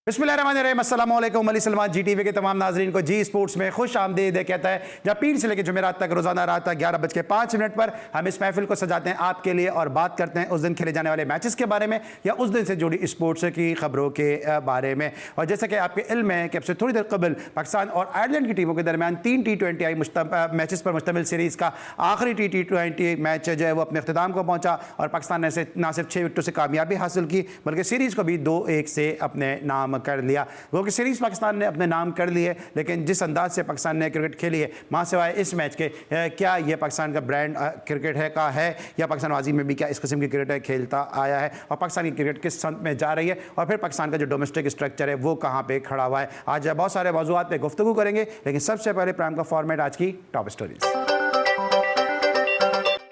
बिस्मिल्लाहिर्रहमानिर्रहीम, अस्सलाम वालेकुम। अली सलमान GTV के तमाम नाजरीन को जी स्पोर्ट्स में खुश आमदीद कहता है, जहाँ पीर से लेकर जुमेरात तक रोजाना रात तक 11:05 पर हम इस महफिल को सजाते हैं आपके लिए और बात करते हैं उस दिन खेले जाने वाले मैचेस के बारे में या उस दिन से जुड़ी स्पोर्ट्स की खबरों के बारे में। और जैसा कि आपके इल्म है कि अब से थोड़ी देर कबल पाकिस्तान और आयरलैंड की टीमों के दरमियान 3 T20 मैचेस पर मुश्तमिल सीरीज़ का आखिरी T20 मैच जो है वो अपने अख्ताम को पहुँचा और पाकिस्तान ने ना सिर्फ 6 विकेटों से कामयाबी हासिल की बल्कि सीरीज़ को भी 2-1 से अपने नाम कर लिया। वो कि सीरीज़ पाकिस्तान ने अपने नाम कर ली है, लेकिन जिस अंदाज से पाकिस्तान ने क्रिकेट खेली है, मां सिवाय इस मैच के क्या ये पाकिस्तान का ब्रांड क्रिकेट है या पाकिस्तान वाजी में भी क्या इस किस्म की क्रिकेट खेलता आया है और पाकिस्तान की क्रिकेट किस संत में जा रही है और फिर पाकिस्तान का जो डोमेस्टिक स्ट्रक्चर है वो कहाँ पर खड़ा हुआ है। आज बहुत सारे मौज़ूआत पर गुफ्तगू करेंगे, लेकिन सबसे पहले प्रोग्राम का फॉर्मेट आज की टॉप स्टोरीज।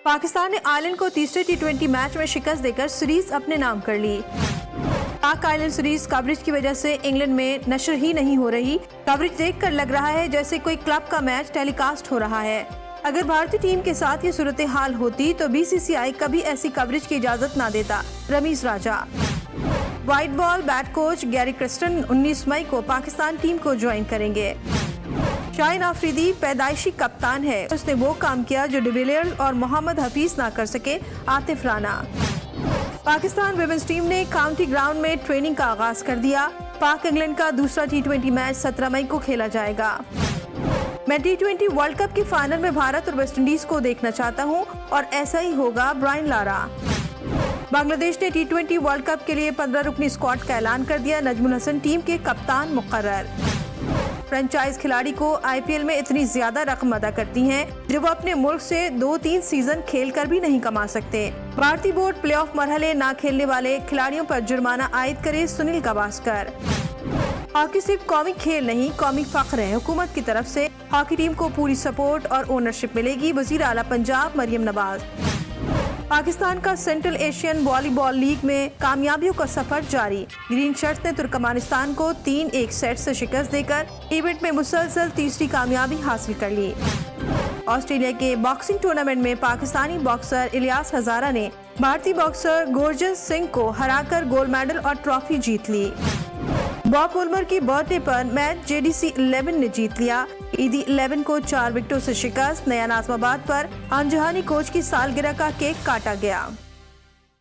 पाकिस्तान ने आयरलैंड को तीसरे T20 मैच में शिकस्त देकर सीरीज अपने नाम कर ली। पाक आयरलैंड सीरीज कवरेज की वजह से इंग्लैंड में नशर ही नहीं हो रही। कवरेज देखकर लग रहा है जैसे कोई क्लब का मैच टेलीकास्ट हो रहा है। अगर भारतीय टीम के साथ ये सूरत हाल होती तो BCCI कभी ऐसी कवरेज की इजाजत ना देता। रमीज राजा। व्हाइट बॉल बैट कोच गैरी क्रिस्टन 19 मई को पाकिस्तान टीम को ज्वाइन करेंगे। शाहीन आफरीदी पैदाइशी कप्तान है, उसने वो काम किया जो डिविलियर्स और मोहम्मद हफीज ना कर सके। आतिफ राना। पाकिस्तान विमेंस टीम ने काउंटी ग्राउंड में ट्रेनिंग का आगाज कर दिया। पाक इंग्लैंड का दूसरा T20 मैच 17 मई को खेला जाएगा। मैं T20 वर्ल्ड कप के फाइनल में भारत और वेस्टइंडीज को देखना चाहता हूं और ऐसा ही होगा। Brian Lara. बांग्लादेश ने T20 वर्ल्ड कप के लिए 15 रुकनी स्क्वाड का ऐलान कर दिया। नजमुल हसन टीम के कप्तान मुकर्रर। फ्रेंचाइज खिलाड़ी को IPL में इतनी ज्यादा रकम अदा करती हैं जो वो अपने मुल्क से 2-3 सीजन खेलकर भी नहीं कमा सकते। भारतीय बोर्ड प्लेऑफ मरहले ना खेलने वाले खिलाड़ियों पर जुर्माना आयद करे। सुनील गावस्कर। हॉकी सिर्फ कौमी खेल नहीं, कौमी फख्र है। हुकूमत की तरफ से हॉकी टीम को पूरी सपोर्ट और ओनरशिप मिलेगी। वजीर आला पंजाब मरियम नवाज। पाकिस्तान का सेंट्रल एशियन वॉलीबॉल लीग में कामयाबियों का सफर जारी। ग्रीन शर्ट्स ने तुर्कमानिस्तान को 3-1 सेट से शिकस्त देकर इवेंट में मुसलसल तीसरी कामयाबी हासिल कर ली। ऑस्ट्रेलिया के बॉक्सिंग टूर्नामेंट में पाकिस्तानी बॉक्सर इलियास हजारा ने भारतीय बॉक्सर गुरजन सिंह को हराकर गोल्ड मेडल और ट्रॉफी जीत ली। बॉब वुलमर की बर्थडे पर मैच JDC 11 ने जीत लिया। ईदी 11 को 4 विकेटों से शिकस्त। नया नाज़माबाद पर अनजहानी कोच की सालगिरह का केक काटा गया।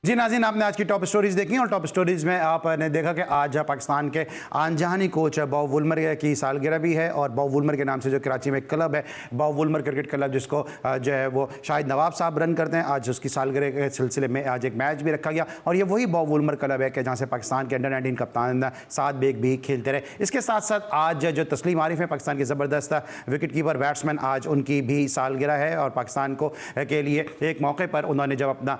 जी नाज़रीन, आपने आज की टॉप स्टोरीज देखी और टॉप स्टोरीज में आपने देखा कि आज पाकिस्तान के अनजहानी कोच बॉब वुलमर की सालगिरह भी है और बॉब वुलमर के नाम से जो कराची में क्लब है बॉब वुलमर क्रिकेट क्लब, जिसको जो है वो शाहिद नवाब साहब रन करते हैं, आज उसकी सालगिरह के सिलसिले में आज एक मैच भी रखा गया और ये वही बॉब वुलमर क्लब है कि जहाँ से पाकिस्तान के अंडर-19 कप्तान साद बेग भी खेलते रहे। इसके साथ साथ आज जो तस्लीम आरिफ है, पाकिस्तान की ज़बरदस्त विकेट कीपर बैट्समैन, आज उनकी भी सालगिरह है और पाकिस्तान को के लिए एक मौके पर उन्होंने जब अपना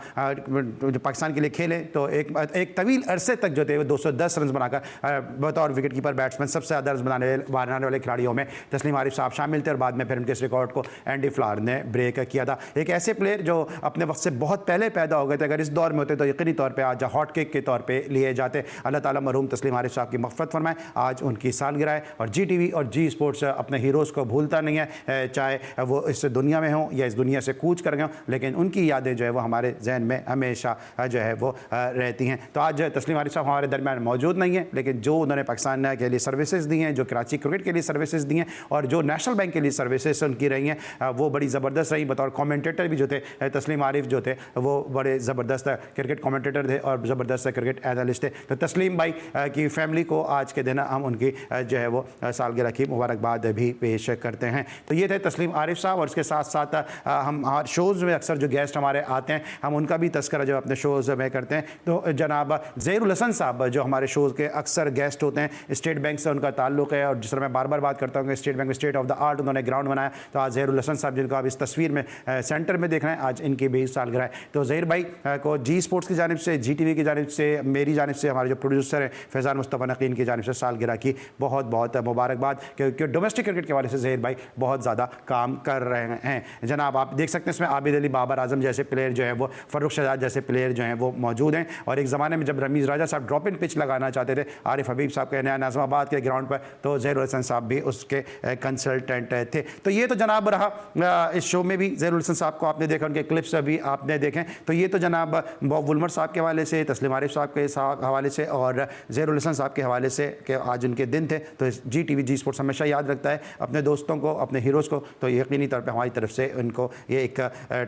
पाकिस्तान के लिए खेले तो एक तवील अरसे तक जो थे वो 210 रन बनाकर बतौर विकेट कीपर बैट्समैन सबसे ज़्यादा रन बनाने वाले खिलाड़ियों में तस्लीम आरिफ साहब शामिल थे और बाद में फिर उनके इस रिकॉर्ड को एंडी फ्लावर ने ब्रेक किया था। एक ऐसे प्लेयर जो अपने वक्त से बहुत पहले पैदा हो गए थे, अगर इस दौर में होते तो यकीनी तौर पर आज हॉट केक के तौर पर लिए जाते। अल्लाह ताला मरहूम तस्लीम आरिफ साहब की मग़फ़िरत फरमाए। आज उनकी सालगिरह है और GTV और जी स्पोर्ट्स अपने हीरोज़ को भूलता नहीं है, चाहे वो इस दुनिया में हों या इस दुनिया से कूच कर गए हों, लेकिन उनकी यादें जो है वो हमारे जहन में हमेशा जो है वो रहती हैं। तो आज तस्लीम आरिफ साहब हमारे दरमियान मौजूद नहीं है, लेकिन जो उन्होंने पाकिस्तान के लिए सर्विसेज दी हैं, जो कराची क्रिकेट के लिए सर्विसेज दी हैं और जो नेशनल बैंक के लिए सर्विसेज उनकी रही हैं वो बड़ी ज़बरदस्त रही। बतौर कमेंटेटर भी जो थे तस्लीम आरिफ जो थे वो बड़े ज़बरदस्त क्रिकेट कमेंटेटर थे और ज़बरदस्त क्रिकेट एनालिस्ट थे। तो तस्लीम भाई की फैमिली को आज के दिन हम उनकी जो है वो सालगिरह की मुबारकबाद भी पेश करते हैं। तो ये थे तस्लीम आरिफ साहब और इसके साथ साथ हम हमारे शोज़ में अक्सर जो गेस्ट हमारे आते हैं हम उनका भी तस्करा जो अपने शोज़ में करते हैं। तो जनाब ज़हीरुल हसन साहब जो हमारे शोज़ के अक्सर गेस्ट होते हैं, स्टेट बैंक से उनका ताल्लुक़ है और जिस तरह मैं बार बार बात करता हूँ कि स्टेट बैंक में स्टेट ऑफ द आर्ट उन्होंने ग्राउंड बनाया, तो आज ज़हीरुल हसन साहब जिनको आप इस तस्वीर में सेंटर में देख रहे हैं, आज इनकी भी सालगिरह है। तो ज़हीर भाई को जी स्पोर्ट्स की जानिब से, GTV की जानिब से, मेरी जानिब से, हमारे जो प्रोड्यूसर हैं फैज़ान मुस्तफ़ा नकीन की जानिब से सालगिरह की बहुत बहुत मुबारकबाद, क्योंकि डोमेस्टिक क्रिकेट के हवाले से ज़हीर भाई बहुत ज़्यादा काम कर रहे हैं। जनाब आप देख सकते हैं इसमें आबिद अली, बाबर आजम जैसे प्लेयर जो है वो, फ़र्रुख शहजाद जैसे प्लेयर जो हैं वो मौजूद हैं। और एक ज़माने में जब रमीज़ राजा साहब ड्रॉप इन पिच लगाना चाहते थे आरिफ हबीब साहब के नया नाज़िमाबाद के ग्राउंड पर, तो ज़हीरुल हसन साहब भी उसके कंसल्टेंट थे। तो ये तो जनाब रहा इस शो में भी ज़हीरुल हसन साहब को आपने देखा, उनके क्लिप्स अभी आपने देखें। तो ये तो जनाब बॉब वुल्मर साहब के हवाले से, तस्लीम आरिफ साहब के हवाले से और ज़हीरुल हसन साहब के हवाले से कि आज उनके दिन थे। तो जी टीवी जी स्पोर्ट्स हमेशा याद रखता है अपने दोस्तों को, अपने हीरोज़ को। तो यकीनी तौर पे हमारी तरफ से उनको ये एक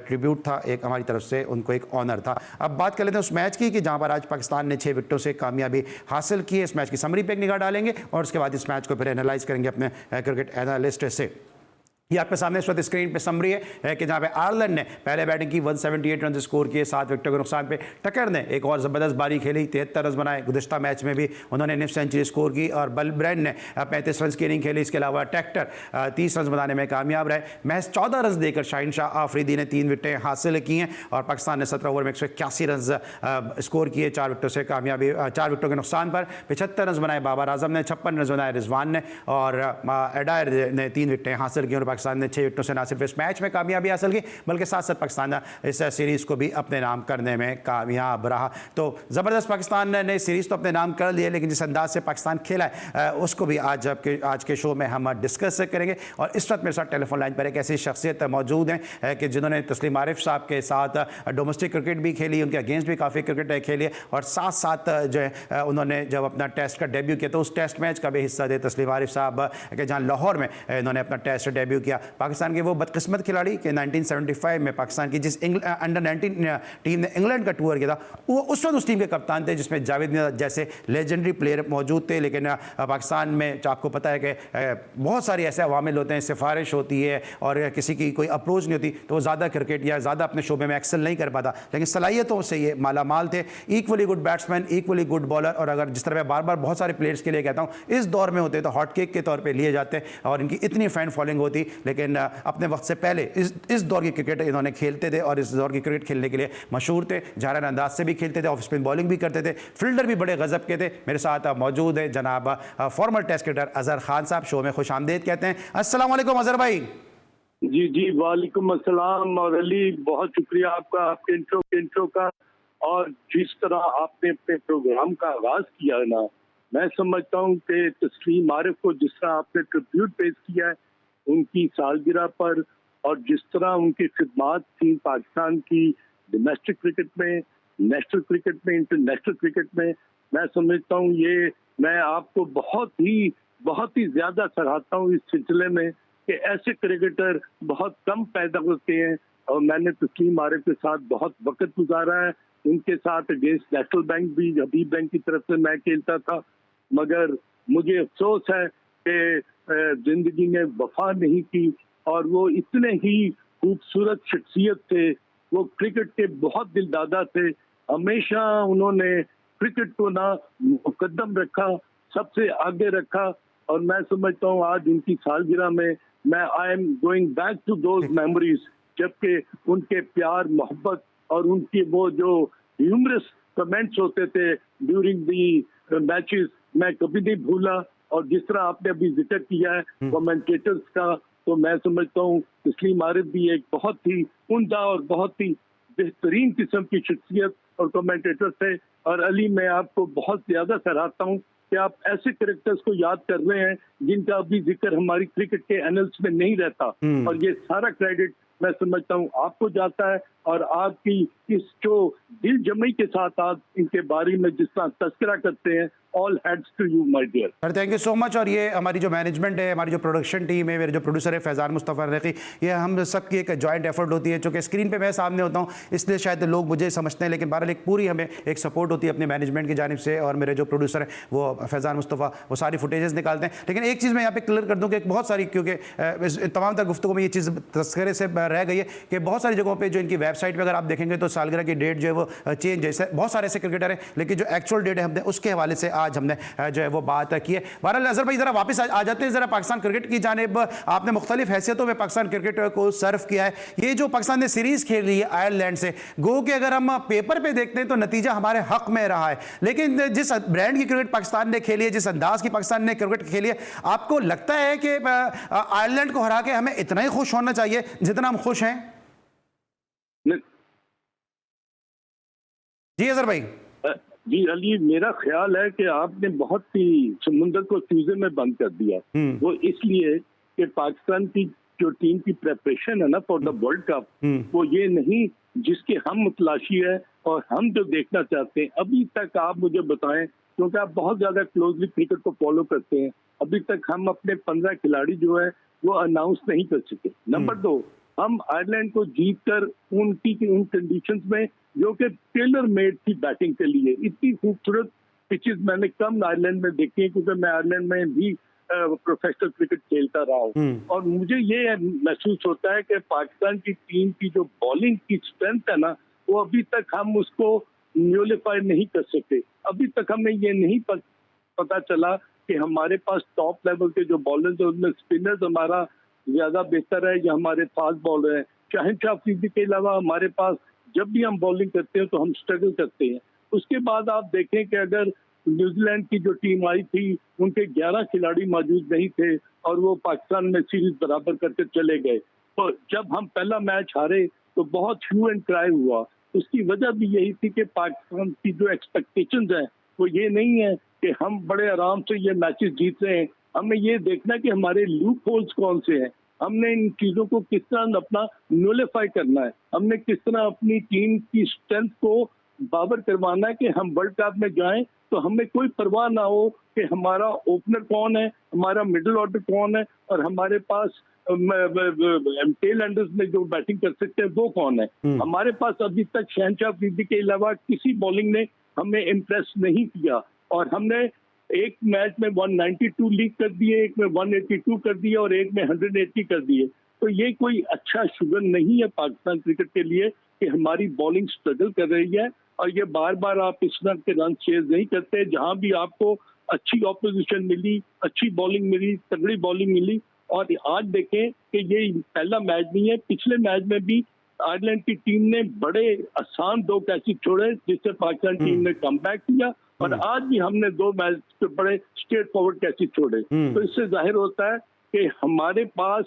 ट्रिब्यूट था, एक हमारी तरफ से उनको एक ऑनर था। अब बात कर लेते हैं उस मैच की कि जहाँ पर आज पाकिस्तान ने 6 विकेटों से कामयाबी हासिल की है। इस मैच की समरी पे एक निगाह डालेंगे और उसके बाद इस मैच को फिर एनालाइज करेंगे अपने क्रिकेट एनालिस्ट से। ये आपके सामने इस वक्त स्क्रीन पे समरी है कि जहाँ पे आयरलैंड ने पहले बैटिंग की 178 रन स्कोर किए, 7 विकेटों के नुकसान पे। टकर ने एक और ज़बरदस्त बारी खेली, 73 रन बनाए। गुज़िश्ता मैच में भी उन्होंने निफ सेंचुरी स्कोर की और बलब्रेंड ने 35 रन की इनिंग खेली। इसके अलावा टैक्टर 30 रन बनाने में कामयाब रहे। महज 14 रन देकर शाहीन शाह आफरीदी ने 3 विकेटें हासिल की हैं और पाकिस्तान ने 17 ओवर में 181 रन स्कोर किए, 4 विकेटों से कामयाबी, 4 विकेटों के नुकसान पर। 75 रन बनाए बाबर आजम ने, 56 रन बनाए रिजवान ने और एडायर ने 3 विकेटें हासिल की और पाकिस्तान ने 6 विकेटों से ना सिर्फ इस मैच में कामयाबी हासिल की बल्कि साथ साथ पाकिस्तान इस सीरीज़ को भी अपने नाम करने में कामयाब रहा। तो ज़बरदस्त पाकिस्तान ने सीरीज़ तो अपने नाम कर लिए, लेकिन जिस अंदाज से पाकिस्तान खेला है उसको भी आज के शो में हम डिस्कस करेंगे। और इस वक्त मेरे साथ टेलीफोन लाइन पर एक ऐसी शख्सियत मौजूद हैं कि जिन्होंने तस्लीम आरिफ साहब के साथ डोमेस्टिक क्रिकेट भी खेली, उनके अगेंस्ट भी काफ़ी क्रिकेट खेली और साथ साथ जो है उन्होंने जब अपना टेस्ट का डेब्यू किया तो उस टेस्ट मैच का भी हिस्सा थे तस्लीम आरिफ साहब के, जहाँ लाहौर में इन्होंने अपना टेस्ट डेब्यू किया। पाकिस्तान के वो बदकिस्मत खिलाड़ी कि 1975 में पाकिस्तान की जिस अंडर 19 टीम ने इंग्लैंड का टूर किया था, वो उस वक्त उस टीम के कप्तान थे जिसमें जावेद मियां जैसे लेजेंडरी प्लेयर मौजूद थे। लेकिन पाकिस्तान में आपको पता है कि बहुत सारे ऐसे अवामिल होते हैं, सिफारिश होती है और किसी की कोई अप्रोच नहीं होती तो वो ज़्यादा क्रिकेट या ज़्यादा अपने शोबे में एक्सेल नहीं कर पाता। लेकिन सलाहियतों से ये माला माल थे, equally good batsman, equally good bowler. और अगर जिस तरह मैं बार बार बहुत सारे प्लेयर्स के लिए कहता हूँ इस दौर में होते तो हॉट केक के तौर पर लिए जाते और इनकी इतनी फ़ैन फॉलोइंग होती। लेकिन अपने वक्त से पहले इस दौर की क्रिकेट इन्होंने खेलते थे और इस दौर की क्रिकेट खेलने के लिए मशहूर थे। झारन अंदाज से भी खेलते थे, ऑफ स्पिन बॉलिंग भी करते थे, फील्डर भी बड़े गजब के थे। मेरे साथ मौजूद है जनाब former test cricketer Azhar Khan साहब, शो में खुश आमदेद कहते हैं। अस्सलाम वालेकुम अजहर भाई। जी जी वालेकुम अस्सलाम। और अली बहुत शुक्रिया आपका, आपके इंट्रो का। और जिस तरह आपने अपने प्रोग्राम का आगाज किया है ना, मैं समझता हूँ कि तस्लीम आरिफ को जिस तरह आपने ट्रिब्यूट पेश किया है उनकी सालगिरह पर, और जिस तरह उनकी खिदमात थी पाकिस्तान की डोमेस्टिक क्रिकेट में, नेशनल क्रिकेट में, इंटरनेशनल क्रिकेट में, मैं समझता हूँ ये मैं आपको बहुत ही ज्यादा सराहता हूँ इस सिलसिले में कि ऐसे क्रिकेटर बहुत कम पैदा होते हैं। और मैंने तस्लीम आरिफ के साथ बहुत वक्त गुजारा है, उनके साथ अगेंस्ट नेशनल बैंक भी हबीब बैंक की तरफ से मैं खेलता था। मगर मुझे अफसोस है कि जिंदगी में वफा नहीं की। और वो इतने ही खूबसूरत शख्सियत थे, वो क्रिकेट के बहुत दिलदादा थे। हमेशा उन्होंने क्रिकेट को ना मुकद्दम रखा, सबसे आगे रखा। और मैं समझता हूँ आज उनकी सालगिरह में मैं I am going back to those memories, जबकि उनके प्यार मोहब्बत और उनके वो जो ह्यूमरस कमेंट्स होते थे ड्यूरिंग दी मैचेस मैं कभी नहीं भूला। और जिस तरह आपने अभी जिक्र किया है कमेंटेटर्स का, तो मैं समझता हूँ तस्लीम आरिफ भी एक बहुत ही उम्दा और बहुत ही बेहतरीन किस्म की शख्सियत और कमेंटेटर थे। और अली मैं आपको बहुत ज्यादा सराहता हूँ कि आप ऐसे कैरेक्टर्स को याद कर रहे हैं जिनका अभी जिक्र हमारी क्रिकेट के एनल्स में नहीं रहता। और ये सारा क्रेडिट मैं समझता हूँ आपको जाता है। और आपकी इस जो दिल जमी के साथ आप इनके बारे में जिस तरह तस्करा करते हैं, all hats to you my dear sir, thank you so much. और ये हमारी जो मैनेजमेंट है, हमारी जो प्रोडक्शन टीम है, मेरे जो प्रोड्यूसर है फैज़ान मुस्तफ़ा रफ़ी, ये हम सब की एक जॉइंट एफर्ट होती है। चूँकि स्क्रीन पे मैं सामने होता हूँ इसलिए शायद लोग मुझे समझते हैं, लेकिन बहरहाल एक पूरी हमें एक सपोर्ट होती है अपने मैनेजमेंट की जानिब से। और मेरे जो प्रोड्यूसर है वो फैज़ान मुस्तफ़ा, वो सारी फुटेजेस निकालते हैं। लेकिन एक चीज़ मैं यहाँ पे क्लियर कर दूँ कि बहुत सारी, क्योंकि तमाम तर गुफ्तगू में ये चीज़ तस्करे से रह गई है कि बहुत सारी जगहों पर जो इनकी वेबसाइट पर अगर आप देखेंगे तो सालगिरह की डेट जो है वो चेंज है। बहुत सारे ऐसे क्रिकेटर हैं, लेकिन जो एक्चुअल डेट है हमने उसके हवाले से आज हमने जो है वो बात की है। बहरहाल अजहर भाई जरा वापस आ जाते हैं जरा पाकिस्तान क्रिकेट की जानिब। आपने मुख्तलिफ हैसियतों में पाकिस्तान क्रिकेट को सर्व किया है। ये जो पाकिस्तान ने सीरीज खेल रही है आयरलैंड से, गो कि अगर हम पेपर पे देखते हैं तो नतीजा हमारे हक में रहा है, लेकिन जिस ब्रांड की क्रिकेट पाकिस्तान ने खेली है, जिस अंदाज की पाकिस्तान ने क्रिकेट खेली है, आपको लगता है कि आयरलैंड को हरा के हमें इतना ही खुश होना चाहिए जितना हम खुश हैं? जी अजहर भाई। जी अली, मेरा ख्याल है कि आपने बहुत ही समुंदर को चूजे में बंद कर दिया। वो इसलिए कि पाकिस्तान की जो टीम की प्रेपरेशन है ना फॉर द वर्ल्ड कप, वो ये नहीं जिसके हम मुतलाशी है और हम जो देखना चाहते हैं। अभी तक आप मुझे बताएं, क्योंकि आप बहुत ज्यादा क्लोजली क्रिकेट को फॉलो करते हैं, अभी तक हम अपने 15 खिलाड़ी जो है वो अनाउंस नहीं कर सके। नंबर 2, हम आयरलैंड को जीतकर उन कंडीशंस में जो कि टेलर मेड थी बैटिंग के लिए, इतनी खूबसूरत पिचेस मैंने कम आयरलैंड में देखी है, क्योंकि मैं आयरलैंड में भी प्रोफेशनल क्रिकेट खेलता रहा हूँ। और मुझे ये महसूस होता है कि पाकिस्तान की टीम की जो बॉलिंग की स्ट्रेंथ है ना, वो अभी तक हम उसको न्यूलिफाई नहीं कर सके। अभी तक हमें ये नहीं पता चला कि हमारे पास टॉप लेवल के जो बॉलर्स हैं उनमें स्पिनर्स हमारा ज्यादा बेहतर है या हमारे फास्ट बॉलर हैं। शहनशाह अफरीदी के अलावा हमारे पास जब भी हम बॉलिंग करते हैं तो हम स्ट्रगल करते हैं। उसके बाद आप देखें कि अगर न्यूजीलैंड की जो टीम आई थी उनके 11 खिलाड़ी मौजूद नहीं थे और वो पाकिस्तान में सीरीज बराबर करके चले गए। तो जब हम पहला मैच हारे तो बहुत ह्यू एंड क्राई हुआ। उसकी वजह भी यही थी कि पाकिस्तान की जो एक्सपेक्टेशंस हैं वो ये नहीं है कि हम बड़े आराम से ये मैचेस जीत रहे हैं। हमें ये देखना कि हमारे लूप होल्स कौन से हैं, हमने इन चीजों को किस तरह अपना न्यूलिफाई करना है, हमने किस तरह अपनी टीम की स्ट्रेंथ को बाबर करवाना है कि हम वर्ल्ड कप में जाएं तो हमें कोई परवाह ना हो कि हमारा ओपनर कौन है, हमारा मिडिल ऑर्डर कौन है और हमारे पास टेल एंडर्स में जो बैटिंग कर सकते हैं वो कौन है। हमारे पास अभी तक शहनशाह अफरीदी के अलावा किसी बॉलिंग ने हमें इम्प्रेस नहीं किया और हमने एक मैच में 192 लीग कर दिए, एक में 182 कर दिए और एक में 180 कर दिए। तो ये कोई अच्छा शुगर नहीं है पाकिस्तान क्रिकेट के लिए कि हमारी बॉलिंग स्ट्रगल कर रही है और ये बार बार आप इस तरह के रन चेज नहीं करते। जहां भी आपको अच्छी ऑपोजिशन मिली, अच्छी बॉलिंग मिली, तगड़ी बॉलिंग मिली। और आज देखें कि ये पहला मैच नहीं है, पिछले मैच में भी आयरलैंड की टीम ने बड़े आसान 2 कैचेस छोड़े जिससे पाकिस्तान टीम ने कमबैक किया और आज भी हमने 2 मैच के बड़े स्ट्रेट फॉरवर्ड कैचेस छोड़े। तो इससे जाहिर होता है कि हमारे पास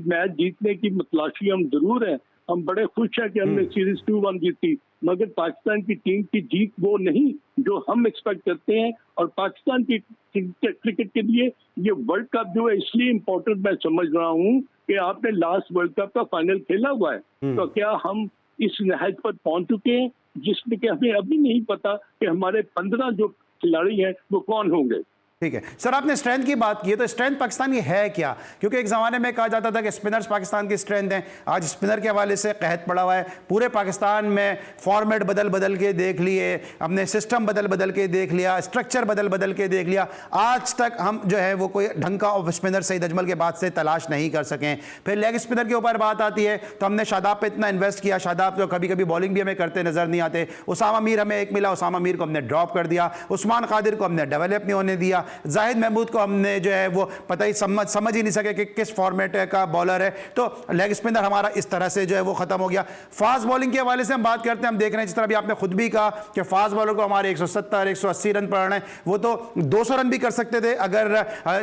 मैच जीतने की मतलाशी हम जरूर है। हम बड़े खुश हैं कि हमने सीरीज 2-1 जीती, मगर पाकिस्तान की टीम की जीत वो नहीं जो हम एक्सपेक्ट करते हैं। और पाकिस्तान की क्रिकेट के लिए ये वर्ल्ड कप जो है इसलिए इम्पोर्टेंट मैं समझ रहा हूँ कि आपने लास्ट वर्ल्ड कप का फाइनल खेला हुआ है। तो क्या हम इस नहज पर पहुंच चुके हैं जिसमें कि हमें अभी नहीं पता कि हमारे 15 जो खिलाड़ी हैं वो कौन होंगे। ठीक है सर, आपने स्ट्रेंथ की बात की है, तो स्ट्रेंथ पाकिस्तान की है क्या? क्योंकि एक ज़माने में कहा जाता था कि स्पिनर्स पाकिस्तान की स्ट्रेंथ हैं। आज स्पिनर के हवाले से कहत पड़ा हुआ है। पूरे पाकिस्तान में फॉर्मेट बदल बदल के देख लिए, अपने सिस्टम बदल बदल के देख लिया, स्ट्रक्चर बदल बदल के देख लिया, आज तक हम जो है वो कोई ढंग का ऑफ स्पिनर सईद अजमल के बाद से तलाश नहीं कर सकें। फिर लेग स्पिनर के ऊपर बात आती है तो हमने शादाब पे इतना इन्वेस्ट किया, शादाब तो कभी कभी बॉलिंग भी हमें करते नजर नहीं आते। उसामा मीर हमें एक मिला, उसामा मीर को हमने ड्रॉप कर दिया। उस्मान कादिर को हमने डेवलप नहीं होने दिया। जाहिद महमूद को हमने जो है वो पता ही समझ ही नहीं सके कि किस फॉर्मेट का बॉलर है। तो लेग स्पिनर हमारा इस तरह से जो है वो खत्म हो गया। फास्ट बॉलिंग के हवाले से हम बात करते हैं, हम देख रहे हैं जिस तरह भी आपने खुद भी कहा कि फास्ट बॉलर को हमारे 170-180 रन पड़ रहे हैं। वो तो 200 रन भी कर सकते थे अगर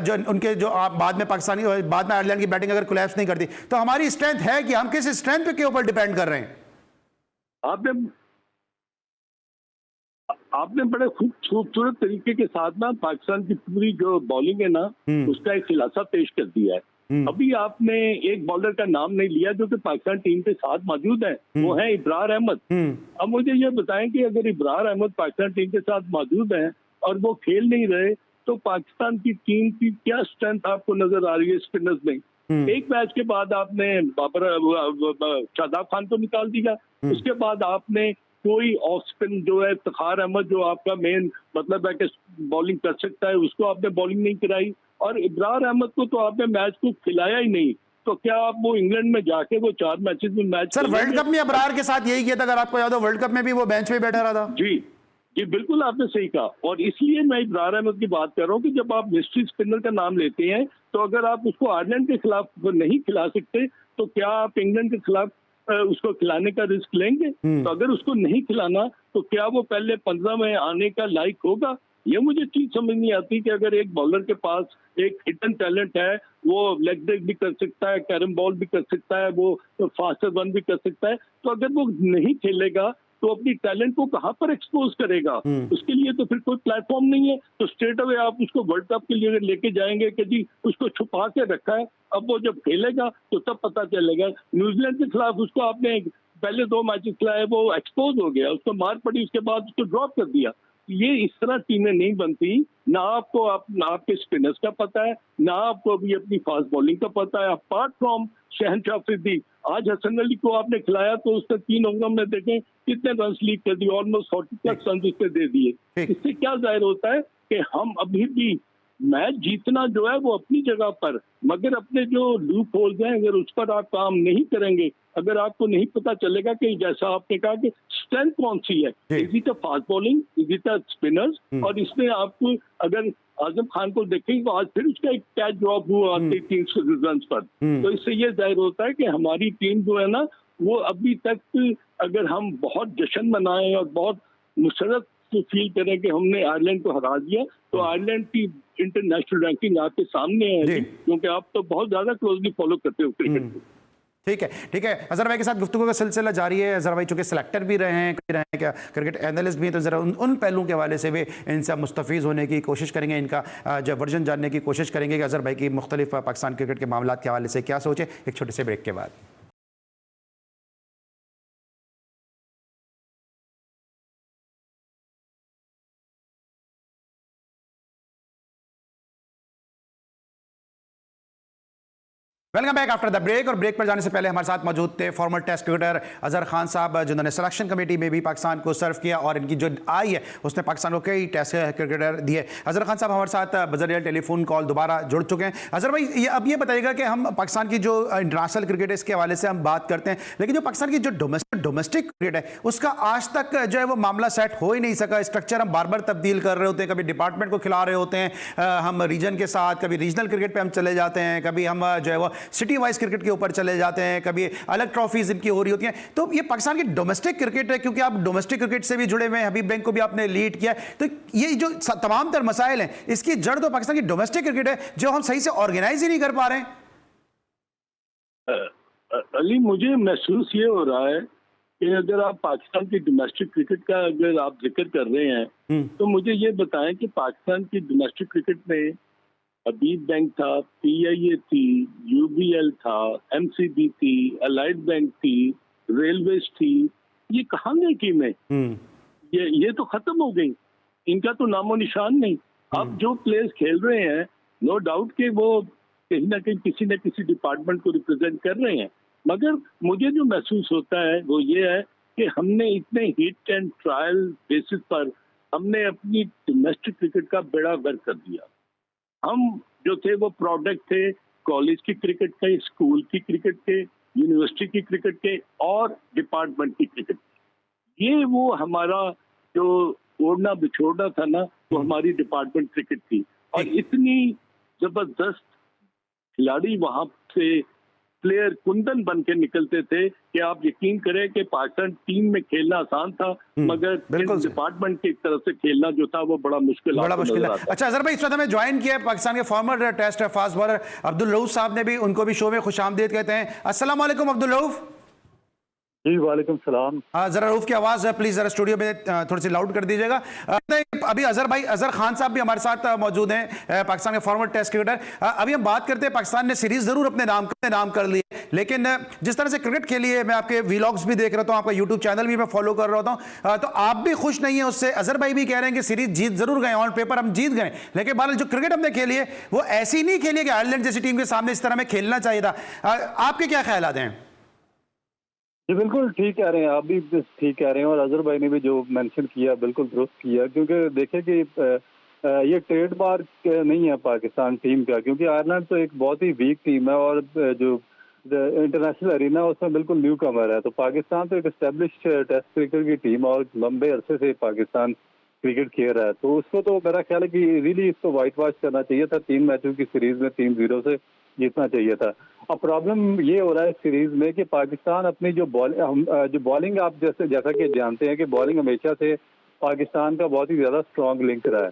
जो उनके जो बाद में आयरलैंड की बैटिंग अगर कोलैप्स नहीं करती। तो हमारी स्ट्रेंथ है कि हम किस स्ट्रेंथ के ऊपर डिपेंड कर रहे हैं? आपने बड़े खूबसूरत तरीके के साथ ना पाकिस्तान की पूरी जो बॉलिंग है ना उसका एक खुलासा पेश कर दिया है। अभी आपने एक बॉलर का नाम नहीं लिया जो कि पाकिस्तान टीम के साथ मौजूद है, वो है इब्रार अहमद। अब मुझे ये बताएं कि अगर इब्रार अहमद पाकिस्तान टीम के साथ मौजूद है और वो खेल नहीं रहे तो पाकिस्तान की टीम की क्या स्ट्रेंथ आपको नजर आ रही है स्पिनर्स में? एक मैच के बाद आपने शादाब खान को निकाल दिया, उसके बाद आपने कोई ऑफ स्पिन जो है इफ्तिखार अहमद जो आपका मेन मतलब है कि बॉलिंग कर सकता है उसको आपने बॉलिंग नहीं कराई और इब्रार अहमद को तो आपने मैच को खिलाया ही नहीं। तो क्या आप वो इंग्लैंड में जाके वो 4 मैचेस में मैच सर वर्ल्ड कप में इब्रार के साथ यही किया था, अगर आपको याद हो वर्ल्ड कप में भी वो बेंच पे बैठा रहा था। जी बिल्कुल आपने सही कहा और इसलिए मैं इब्रार अहमद की बात कर रहा हूँ कि जब आप मिस्ट्री स्पिनर का नाम लेते हैं तो अगर आप उसको आयरलैंड के खिलाफ नहीं खिला सकते तो क्या आप इंग्लैंड के खिलाफ उसको खिलाने का रिस्क लेंगे? तो अगर उसको नहीं खिलाना तो क्या वो पहले 15 में आने का लायक होगा? ये मुझे चीज समझ नहीं आती कि अगर एक बॉलर के पास एक हिडन टैलेंट है, वो लेग ब्रेक भी कर सकता है, कैरम बॉल भी कर सकता है, वो फास्टर वन भी कर सकता है, तो अगर वो नहीं खेलेगा तो अपनी टैलेंट को कहाँ पर एक्सपोज करेगा? उसके लिए तो फिर कोई प्लेटफॉर्म नहीं है। तो स्ट्रेट अवे आप उसको वर्ल्ड कप के लिए लेके जाएंगे कि जी उसको छुपा के रखा है, अब वो जब खेलेगा तो तब पता चलेगा। न्यूजीलैंड के खिलाफ उसको आपने पहले 2 मैचेस खिलाए, वो एक्सपोज हो गया, उसको मार पड़ी, उसके बाद उसको ड्रॉप कर दिया। ये इस तरह टीमें नहीं बनती। ना आपके स्पिनर्स का पता है, ना आपको अभी अपनी फास्ट बॉलिंग का पता है। अपार्ट फ्रॉम शहनशाह अफरीदी, आज हसन अली को आपने खिलाया तो उसने 3 ओवर में देखें कितने रन लीड कर दिए, ऑलमोस्ट 40+ रन उसने दे दिए। इससे क्या जाहिर होता है कि हम अभी भी मैच जीतना जो है वो अपनी जगह पर, मगर अपने जो लूप होल्स हैं अगर उस पर आप काम नहीं करेंगे, अगर आपको नहीं पता चलेगा कि जैसा आपने कहा कि स्ट्रेंथ कौन सी है, is it fast bowling, is it spinners, और इसमें आपको अगर आजम खान को देखेंगे तो आज फिर उसका एक कैच ड्रॉप हुआ 300 रन पर। तो इससे ये जाहिर होता है कि हमारी टीम जो है ना वो अभी तक, अगर हम बहुत जश्न मनाएं और बहुत मुसरत फील करें कि हमने आयरलैंड को हरा दिया, तो आयरलैंड की इंटरनेशनल रैंकिंग आपके सामने है, क्योंकि आप तो बहुत ज्यादा क्लोजली फॉलो करते हो क्रिकेट को। ठीक है अजहर भाई के साथ गुफ्तगू का सिलसिला जारी है। अजहर भाई चूंकि सिलेक्टर भी रहे हैं क्या क्रिकेट एनालिस्ट भी हैं, तो जरा उन पहलुओं के हवाले से भी इनसे मुस्तफ़ीज़ होने की कोशिश करेंगे, इनका जो वर्जन जानने की कोशिश करेंगे कि अजहर भाई की मुख्तलिफ पाकिस्तान क्रिकेट के मामला के हवाले से क्या सोचे। एक छोटे से ब्रेक के बाद welcome back after the break. और ब्रेक पर जाने से पहले हमारे साथ मौजूद थे former test cricketer Azhar Khan साहब, जिन्होंने सिलेक्शन कमेटी में भी पाकिस्तान को सर्व किया और इनकी जो आई है उसने पाकिस्तान को कई टेस्ट क्रिकेटर दिए। अजहर खान साहब हमारे साथ बजरिया टेलीफोन कॉल दोबारा जुड़ चुके हैं। अजहर भाई अब ये बताइएगा कि हम पाकिस्तान की जो इंटरनेशनल क्रिकेट है इसके हवाले से हम बात करते हैं, लेकिन जो पाकिस्तान की जो डोमेस्टिक क्रिकेट है उसका आज तक जो है वो मामला सेट हो ही नहीं सका। स्ट्रक्चर हम बार बार तब्दील कर रहे होते हैं, कभी डिपार्टमेंट को खिला रहे होते हैं हम रीजन के साथ, कभी रीजनल क्रिकेट पे हम चले जाते हैं, कभी हम जो है वो सिटी वाइज क्रिकेट के ऊपर चले जाते हैं, कभी अलग ट्रॉफीज इनकी हो रही होती हैं। तो ये पाकिस्तान की डोमेस्टिक क्रिकेट है, क्योंकि आप डोमेस्टिक क्रिकेट से भी जुड़े हुए हैं, हबीब बैंक को भी आपने लीड किया है, तो ये जो तमाम तर मसाइल हैं इसकी जड़ तो पाकिस्तान की डोमेस्टिक क्रिकेट है जो हम सही से ऑर्गेनाइज ही नहीं कर पा रहे हैं। अली, मुझे महसूस ये हो रहा है कि अगर आप पाकिस्तान की डोमेस्टिक क्रिकेट का अगर आप जिक्र कर रहे हैं तो मुझे ये बताएं कि पाकिस्तान की डोमेस्टिक क्रिकेट में हबीब बैंक था, PIA थी, UBL था, MCB थी, अलाइड बैंक थी, रेलवेज थी, ये कहाँ गई टीमें? ये तो खत्म हो गई, इनका तो नामो निशान नहीं। अब जो प्लेयर्स खेल रहे हैं, नो डाउट कि वो कहीं ना कहीं किसी न किसी डिपार्टमेंट को रिप्रेजेंट कर रहे हैं, मगर मुझे जो महसूस होता है वो ये है कि हमने इतने हिट एंड ट्रायल बेसिस पर हमने अपनी डोमेस्टिक क्रिकेट का बेड़ा गर्क कर दिया। हम जो थे वो प्रोडक्ट थे कॉलेज की क्रिकेट के, स्कूल की क्रिकेट के, यूनिवर्सिटी की क्रिकेट के और डिपार्टमेंट की क्रिकेट के। ये वो हमारा जो ओढ़ना बिछोड़ना था ना, वो हमारी डिपार्टमेंट क्रिकेट थी। और इतनी जबरदस्त खिलाड़ी वहां से प्लेयर कुंदन बन के निकलते थे कि आप यकीन करें कि पाकिस्तान टीम में खेलना आसान था, मगर डिपार्टमेंट की तरफ से खेलना जो था वो बड़ा मुश्किल है। अच्छा अजहर भाई, इस वक्त हमें ज्वाइन किया है पाकिस्तान के former test fast bowler Abdul Rauf साहब ने भी, उनको भी शो में खुशामदीद कहते हैं। अस्सलाम वालेकुम अब्दुल रऊफ। जी वालेकुम सलाम। जरा रऊफ की आवाज प्लीज जरा स्टूडियो में थोड़ी सी लाउड कर दीजिएगा। अभी अजहर खान साहब भी हमारे साथ मौजूद हैं, पाकिस्तान के फॉर्मर टेस्ट क्रिकेटर। अभी हम बात करते हैं, पाकिस्तान ने सीरीज जरूर अपने नाम कर ली है, लेकिन जिस तरह से क्रिकेट खेली है, मैं आपके व्लॉग्स भी देख रहा था, आपका यूट्यूब चैनल भी मैं फॉलो कर रहा था, तो आप भी खुश नहीं है उससे। अजहर भाई भी कह रहे हैं कि सीरीज जीत जरूर गए, ऑन पेपर हम जीत गए, लेकिन बहरहाल जो क्रिकेट हमने खेली है वो ऐसी नहीं खेली कि आयरलैंड जैसी टीम के सामने इस तरह में खेलना चाहिए था। आपके क्या ख्याल हैं? जी बिल्कुल ठीक कह रहे हैं, आप भी ठीक कह रहे हैं, और अजहर भाई ने भी जो मेंशन किया बिल्कुल दुरुस्त किया, क्योंकि देखें कि ये ट्रेडमार्क नहीं है पाकिस्तान टीम का, क्योंकि आयरलैंड तो एक बहुत ही वीक टीम है और जो इंटरनेशनल अरीना उसमें बिल्कुल न्यू कमर है। तो पाकिस्तान तो एक एस्टेब्लिश्ड टेस्ट क्रिकेट की टीम और लंबे अरसे से पाकिस्तान क्रिकेट खेल रहा है, तो उसको तो मेरा ख्याल है कि रियली इसको वाइट वॉश करना चाहिए था। 3 मैचों की सीरीज में 3-0 से जीतना चाहिए था। अब प्रॉब्लम ये हो रहा है सीरीज में कि पाकिस्तान अपनी जो बॉलिंग आप जैसा कि जानते हैं कि बॉलिंग हमेशा से पाकिस्तान का बहुत ही ज़्यादा स्ट्रॉन्ग लिंक रहा है,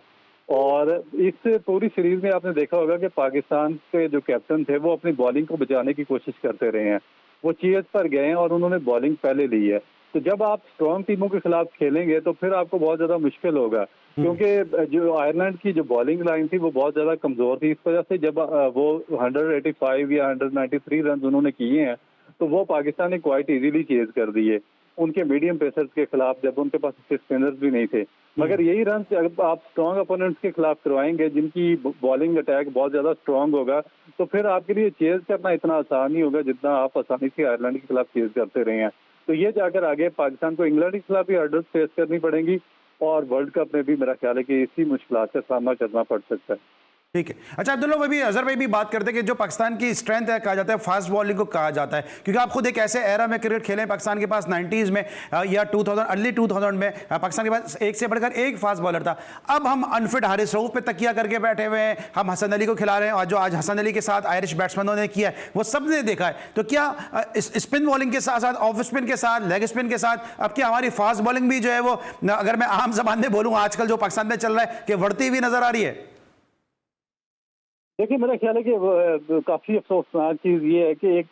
और इस पूरी सीरीज में आपने देखा होगा कि पाकिस्तान के जो कैप्टन थे वो अपनी बॉलिंग को बचाने की कोशिश करते रहे हैं। वो चीज पर गए और उन्होंने बॉलिंग पहले ली है, तो जब आप स्ट्रॉन्ग टीमों के खिलाफ खेलेंगे तो फिर आपको बहुत ज़्यादा मुश्किल होगा, क्योंकि जो आयरलैंड की जो बॉलिंग लाइन थी वो बहुत ज़्यादा कमज़ोर थी। इस वजह से जब वो 185 या 193 रन उन्होंने किए हैं तो वो पाकिस्तान ने क्वाइट इजीली चेज कर दिए उनके मीडियम पेसर्स के खिलाफ, जब उनके पास स्पिनर्स भी नहीं थे। मगर यही रन अगर आप स्ट्रॉन्ग अपोनेंट्स के खिलाफ करवाएंगे जिनकी बॉलिंग अटैक बहुत ज़्यादा स्ट्रॉन्ग होगा, तो फिर आपके लिए चेज करना इतना आसान नहीं होगा जितना आप आसानी से आयरलैंड के खिलाफ चेज करते रहे हैं। तो ये जाकर आगे पाकिस्तान को इंग्लैंड के खिलाफ भी हर्डल्स फेस करनी पड़ेंगी और वर्ल्ड कप में भी मेरा ख्याल है कि इसी मुश्किलात का सामना करना पड़ सकता है। ठीक है। अच्छा अब्दुल्ला भाई भी, अजहर भाई भी बात करते हैं कि जो पाकिस्तान की स्ट्रेंथ है, कहा जाता है फास्ट बॉलिंग को कहा जाता है, क्योंकि आप खुद एक ऐसे एरा में क्रिकेट खेले हैं पाकिस्तान के पास 90s में या 2000 अर्ली 2000 में पाकिस्तान के पास एक से बढ़कर एक फास्ट बॉलर था। अब हम अनफिट हारिस रऊफ पे तकिया करके बैठे हुए हैं, हम हसन अली को खिला रहे हैं, और जो आज हसन अली के साथ आयरिश बैट्समैनों ने किया है वो सब ने देखा है। तो क्या स्पिन बॉलिंग के साथ साथ ऑफ स्पिन के साथ लेग स्पिन के साथ अब क्या हमारी फास्ट बॉलिंग भी जो है वो, अगर मैं आम जबान में बोलूँ आजकल जो पाकिस्तान में चल रहा है, कि बढ़ती हुई नजर आ रही है? देखिए मेरा ख्याल है कि काफ़ी अफसोसनाक चीज़ ये है कि एक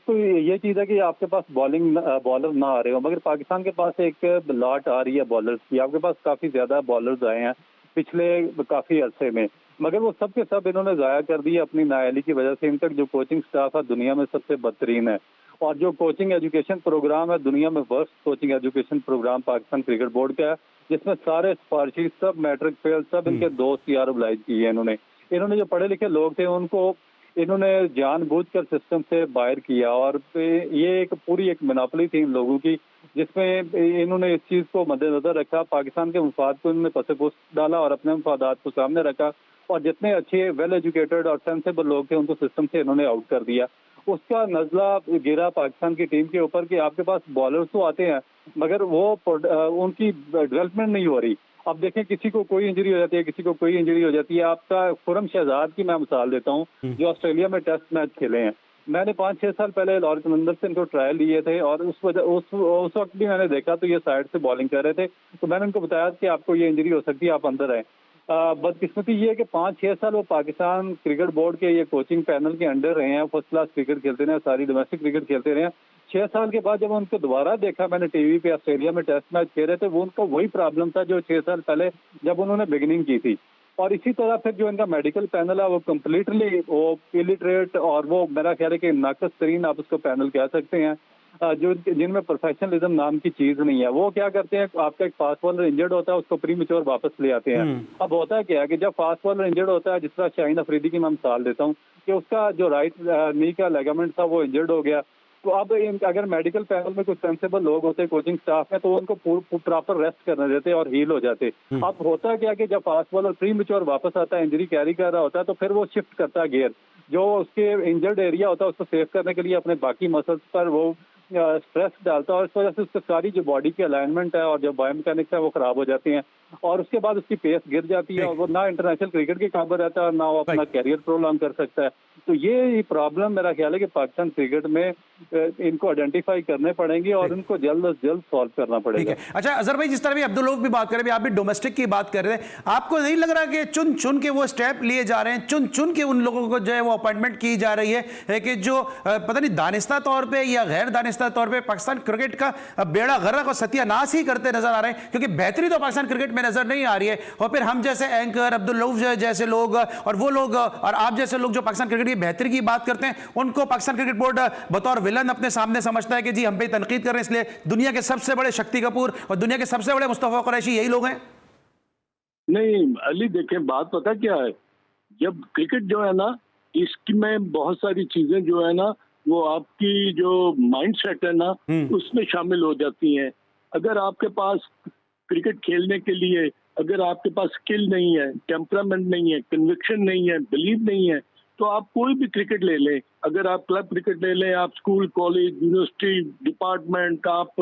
तो ये चीज़ है कि आपके पास बॉलर ना आ रहे हो, मगर पाकिस्तान के पास एक लॉट आ रही है बॉलर्स की। आपके पास काफ़ी ज़्यादा बॉलर्स आए हैं पिछले काफ़ी अरसे में, मगर वो सब के सब इन्होंने ज़ाया कर दिए अपनी नाअहली की वजह से। इनका जो कोचिंग स्टाफ है दुनिया में सबसे बदतरीन है, और जो कोचिंग एजुकेशन प्रोग्राम है दुनिया में worst coaching education program Pakistan cricket board का है, जिसमें सारे सिफारशी सब मैट्रिक फेल, सब इनके दोस्त यार oblige किए हैं। इन्होंने जो पढ़े लिखे लोग थे उनको इन्होंने जानबूझकर सिस्टम से बाहर किया, और ये एक पूरी एक मोनोपोली थी इन लोगों की, जिसमें इन्होंने इस चीज़ को मद्देनजर रखा, पाकिस्तान के मफाद को इन्होंने पसे-पुस डाला और अपने मफादात को सामने रखा, और जितने अच्छे वेल एजुकेटेड और सेंसेबल लोग थे उनको सिस्टम से इन्होंने आउट कर दिया। उसका नज़ला गिरा पाकिस्तान की टीम के ऊपर कि आपके पास बॉलर्स तो आते हैं मगर वो उनकी डेवलपमेंट नहीं हो रही। अब देखें, किसी को कोई इंजरी हो जाती है, किसी को कोई इंजरी हो जाती है। आपका खुरम शहजाद की मैं मिसाल देता हूँ, जो ऑस्ट्रेलिया में टेस्ट मैच खेले हैं। मैंने 5-6 साल पहले लॉर्ड कलंदर से इनको ट्रायल लिए थे, और उस वक्त भी मैंने देखा तो ये साइड से बॉलिंग कर रहे थे, तो मैंने उनको बताया कि आपको ये इंजरी हो सकती है, आप अंदर आए। बदकिस्मती ये है कि 5-6 साल वो पाकिस्तान क्रिकेट बोर्ड के ये कोचिंग पैनल के अंडर रहे हैं, फर्स्ट क्लास क्रिकेट खेलते रहे, सारी डोमेस्टिक क्रिकेट खेलते रहे हैं। 6 साल के बाद जब उनको दोबारा देखा मैंने टीवी पे, ऑस्ट्रेलिया में टेस्ट मैच खेल रहे थे, वो उनका वही प्रॉब्लम था जो 6 साल पहले जब उन्होंने बिगिनिंग की थी। और इसी तरह फिर जो इनका मेडिकल पैनल है वो कम्प्लीटली वो इलिटरेट, और वो मेरा ख्याल है कि नाकस तरीन आप उसको पैनल कह सकते हैं, जो जिनमें प्रोफेशनलिज्म नाम की चीज नहीं है। वो क्या करते हैं, आपका एक फास्ट बॉलर इंजर्ड होता है उसको प्रीमेच्योर वापस ले आते हैं। अब होता है क्या है कि जब फास्ट बॉलर इंजर्ड होता है, जिस तरह शाहीन अफरीदी की मैं मिसाल देता हूँ कि उसका जो राइट नी का लेगामेंट था वो इंजर्ड हो गया, तो अब अगर मेडिकल पैनल में कुछ सेंसेबल लोग होते कोचिंग स्टाफ में, तो उनको प्रॉपर रेस्ट करने देते और हील हो जाते। अब होता क्या कि जब फास्ट बॉलर प्रीमेच्योर वापस आता है, इंजरी कैरी कर रहा होता है, तो फिर वो शिफ्ट करता है गियर, जो उसके इंजर्ड एरिया होता है उसको सेव करने के लिए अपने बाकी मसल्स पर वो स्ट्रेस डालता है, और इस वजह से उसकी सारी जो बॉडी की अलाइनमेंट है और जो बायोमैकेनिक्स है वो खराब हो जाती हैं, और उसके बाद उसकी पेस गिर जाती है, और वो ना इंटरनेशनल क्रिकेट के काबिल रहता है, ना वो अपना कैरियर प्रोलॉन्ग कर सकता है। तो ये प्रॉब्लम मेरा ख्याल है कि पाकिस्तान क्रिकेट में इनको आइडेंटिफाई करने पड़ेंगे और इनको जल्द अज जल्द सॉल्व करना पड़ेगा। अच्छा अजहर भाई, जिस तरह भी अब्दुल रऊफ भी बात कर रहे हैं, आप भी डोमेस्टिक की बात कर रहे हैं, आपको नहीं लग रहा कि चुन चुन के वो स्टेप लिए जा रहे हैं, चुन चुन के उन लोगों को जो है वो अपॉइंटमेंट की जा रही है कि जो पता नहीं दानिस्ता तौर पर या गैर दानिस्ता तौर पर पाकिस्तान क्रिकेट का बेड़ा गर्क और सत्यानाश ही करते नजर आ रहे हैं, क्योंकि बेहतरी तो पाकिस्तान क्रिकेट में नजर नहीं आ रही है, और फिर हम जैसे एंकर अब्दुल रऊफ जैसे लोग और वो लोग और आप जैसे लोग जो पाकिस्तान क्रिकेट की बेहतरी की बात करते हैं, उनको पाकिस्तान क्रिकेट बोर्ड बतौर विलन अपने सामने समझता है कि जी हम पे तनकीद कर रहे हैं, इसलिए दुनिया के सबसे बड़े शक्ति कपूर और दुनिया के सबसे बड़े मुस्तफा कुरैशी यही लोग हैं। नहीं अली, देखें बात पता क्या है, जब क्रिकेट जो है ना, इसमें बहुत सारी चीजें जो है ना वो आपकी जो माइंडसेट है ना उसमें शामिल हो जाती हैं। अगर आपके पास क्रिकेट खेलने के लिए अगर आपके पास स्किल नहीं है, टेम्परामेंट नहीं है, कन्विक्शन नहीं है, बिलीव नहीं है, तो आप कोई भी क्रिकेट ले लें, अगर आप क्लब क्रिकेट ले लें, आप स्कूल, कॉलेज, यूनिवर्सिटी, डिपार्टमेंट, आप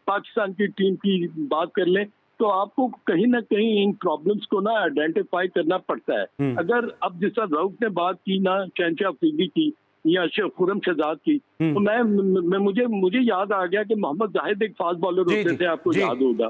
पाकिस्तान की टीम की बात कर लें, तो आपको कहीं ना कहीं इन प्रॉब्लम्स को ना आइडेंटिफाई करना पड़ता है। अगर अब जिस तरह रऊफ ने बात की ना शहनशाह अफरीदी की या खुरम शहजाद की, तो मैं मुझे याद आ गया कि मोहम्मद जाहिद एक फास्ट बॉलर होते थे, आपको याद होगा।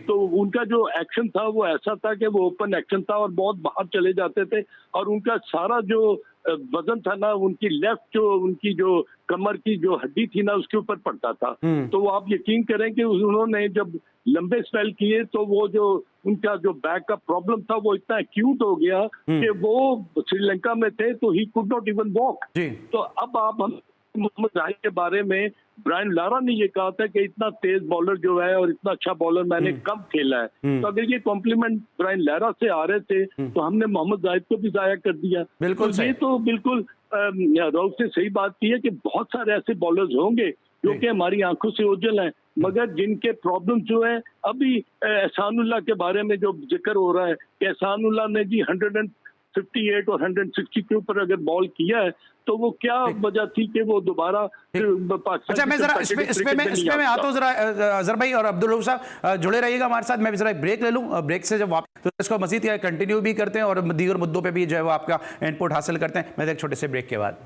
तो उनका जो एक्शन था वो ऐसा था कि वो ओपन एक्शन था और बहुत बाहर चले जाते थे, और उनका सारा जो वजन था ना, उनकी लेफ्ट उनकी जो कमर की जो हड्डी थी ना, उसके ऊपर पड़ता था। तो आप यकीन करें कि उन्होंने जब लंबे स्पेल किए तो वो जो उनका जो बैक का प्रॉब्लम था वो इतना एक्यूट हो गया कि वो श्रीलंका में थे तो he could not even walk. तो अब आप हम मोहम्मद जाहिद के बारे में, ब्रायन लारा ने ये कहा था कि इतना तेज बॉलर जो है और इतना अच्छा बॉलर मैंने कम खेला है। तो अगर ये कॉम्प्लीमेंट ब्रायन लारा से आ रहे थे तो हमने मोहम्मद जाहिद को भी जाया कर दिया। बिल्कुल तो ये तो बिल्कुल राउत ने सही बात की है कि बहुत सारे ऐसे बॉलर्स होंगे जो कि हमारी आंखों से ओझल हैं, मगर जिनके प्रॉब्लम जो है, अभी एहसानुल्लाह के बारे में जो जिक्र हो रहा है कि एहसानुल्लाह ने जी 158 और 160 के ऊपर अगर बॉल किया है तो वो क्या वजह थी कि वो दोबारा पाकिस्तान। अच्छा, मैं जरा इसमें मैं आता हूँ जरा अजहर भाई और अब्दुल रऊफ साहब जुड़े रहिएगा हमारे साथ। मैं भी जरा ब्रेक ले लूँ, ब्रेक से जब वापस तो इसको मजीद कंटिन्यू भी करते हैं और दीगर मुद्दों पे भी जो है वो आपका इनपुट हासिल करते हैं। मैं एक छोटे से ब्रेक के बाद।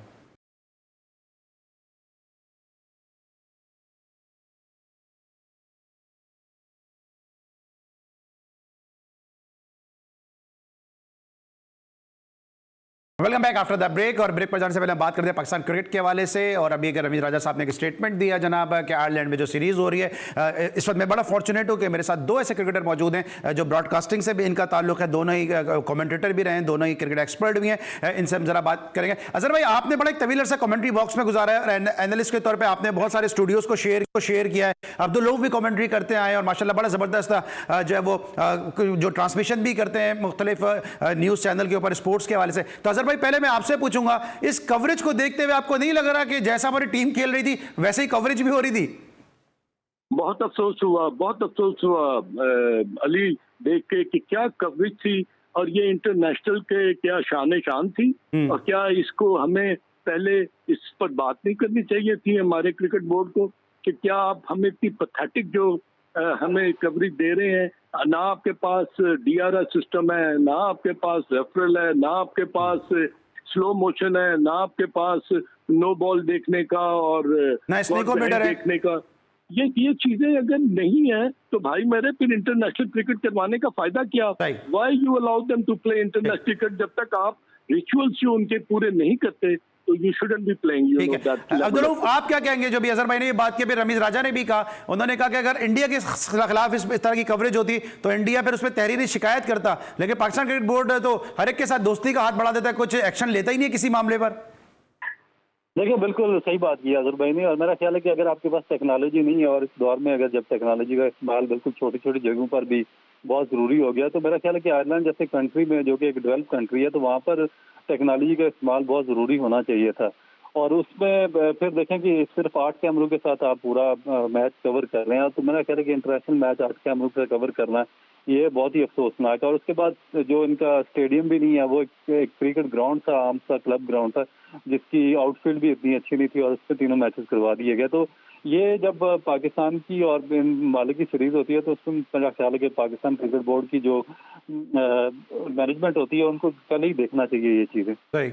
Welcome back after the break. और ब्रेक पर जाने से पहले हम बात करते हैं पाकिस्तान क्रिकेट के हवाले से। और अभी अगर रमीज राजा साहब ने एक स्टेटमेंट दिया जनाब कि आयरलैंड में जो सीरीज़ हो रही है, इस वक्त मैं बड़ा फॉर्चुनेट हूँ कि मेरे साथ दो ऐसे क्रिकेटर मौजूद हैं जो ब्रॉडकास्टिंग से भी इनका ताल्लुक है, दोनों ही कमेंटेटर भी रहे हैं, दोनों ही क्रिकेट एक्सपर्ट भी हैं। इनसे हम जरा बात करेंगे। अजहर भाई, आपने बड़ा एक तवील अरसा कमेंट्री बॉक्स में गुजारा है और एनालिस्ट के तौर पर आपने बहुत सारे स्टूडियोज़ को शेयर किया है। अब्दुल रऊफ भी कमेंट्री करते आए और माशाल्लाह बड़ा ज़बरदस्त जो है वो जो ट्रांसमिशन भी करते हैं मुख्तलिफ न्यूज़ चैनल के ऊपर स्पोर्ट्स के हवाले से। तो अजहर भाई, पहले मैं आपसे पूछूंगा, इस कवरेज को देखते हुए आपको नहीं लग रहा कि जैसा हमारी टीम खेल रही थी वैसे ही कवरेज भी हो रही थी? बहुत अफसोस हुआ अली, देख के कि क्या कवरेज थी और ये इंटरनेशनल के क्या शान शान थी। और क्या इसको हमें पहले इस पर बात नहीं करनी चाहिए थी हमारे क्रिकेट बोर्ड को कि क्या आप हमें इतनी पैथेटिक जो हमें कवरेज दे रहे हैं, ना आपके पास DRS सिस्टम है, ना आपके पास रेफरल है, ना आपके पास स्लो मोशन है, ना आपके पास नो बॉल देखने का और देखने का। ये चीजें अगर नहीं है तो भाई मेरे फिर इंटरनेशनल क्रिकेट करवाने का फायदा क्या? Why you allow them to play international cricket? जब तक आप रिचुअल्स जो उनके पूरे नहीं करते तो you shouldn't be playing, you know that. Abdul Rauf, आप क्या कहेंगे? जो भी अजहर भाई ने ये बात की, रमीज राजा ने भी कहा, उन्होंने कहा कि अगर इंडिया के खिलाफ इस तरह की कवरेज होती तो इंडिया फिर उसमें तहरीरी शिकायत करता, लेकिन पाकिस्तान क्रिकेट बोर्ड तो हर एक के साथ दोस्ती का हाथ बढ़ा देता है, कुछ एक्शन लेता ही नहीं है किसी मामले पर। देखिए, बिल्कुल सही बात की अजहर भाई ने। और मेरा ख्याल है कि अगर आपके पास टेक्नोलॉजी नहीं है और इस दौर में अगर जब टेक्नोलॉजी का इस्तेमाल बिल्कुल छोटी छोटी जगहों पर भी बहुत ज़रूरी हो गया, तो मेरा ख्याल है कि आयरलैंड जैसे कंट्री में, जो कि एक डेवलप कंट्री है, तो वहाँ पर टेक्नोलॉजी का इस्तेमाल बहुत ज़रूरी होना चाहिए था। और उसमें फिर देखें कि सिर्फ 8 कैमरों के साथ आप पूरा मैच कवर कर रहे हैं, तो मेरा ख्याल है कि इंटरनेशनल मैच 8 कैमरों से कवर करना ये बहुत ही अफसोसनाक है। और उसके बाद जो इनका स्टेडियम भी नहीं है, वो एक क्रिकेट ग्राउंड था, आम सा क्लब ग्राउंड था, जिसकी आउटफील्ड भी इतनी अच्छी नहीं थी और उससे तीनों मैचेस करवा दिए गए। तो ये जब पाकिस्तान की और मालिक की सीरीज होती है तो उसमें मेरा ख्याल है कि पाकिस्तान क्रिकेट बोर्ड की जो मैनेजमेंट होती है उनको कल ही देखना चाहिए ये चीज़ें। सही,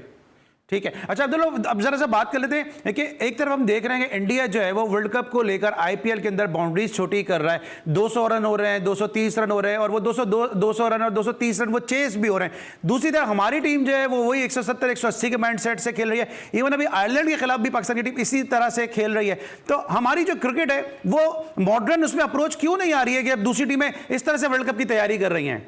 ठीक है। अच्छा अब्दुल, अब जरा सा बात कर लेते हैं कि एक तरफ हम देख रहे हैं कि इंडिया जो है वो वर्ल्ड कप को लेकर IPL के अंदर बाउंड्रीज छोटी कर रहा है, 200 रन हो रहे हैं, 230 रन हो रहे हैं और वो 200 रन और 230 रन वो चेस भी हो रहे हैं। दूसरी तरफ हमारी टीम जो है वो वही 170-180 के माइंडसेट से खेल रही है। इवन अभी आयरलैंड के खिलाफ भी पाकिस्तान की टीम इसी तरह से खेल रही है। तो हमारी जो क्रिकेट है वो मॉडर्न उसमें अप्रोच क्यों नहीं आ रही है कि अब दूसरी टीमें इस तरह से वर्ल्ड कप की तैयारी कर रही हैं?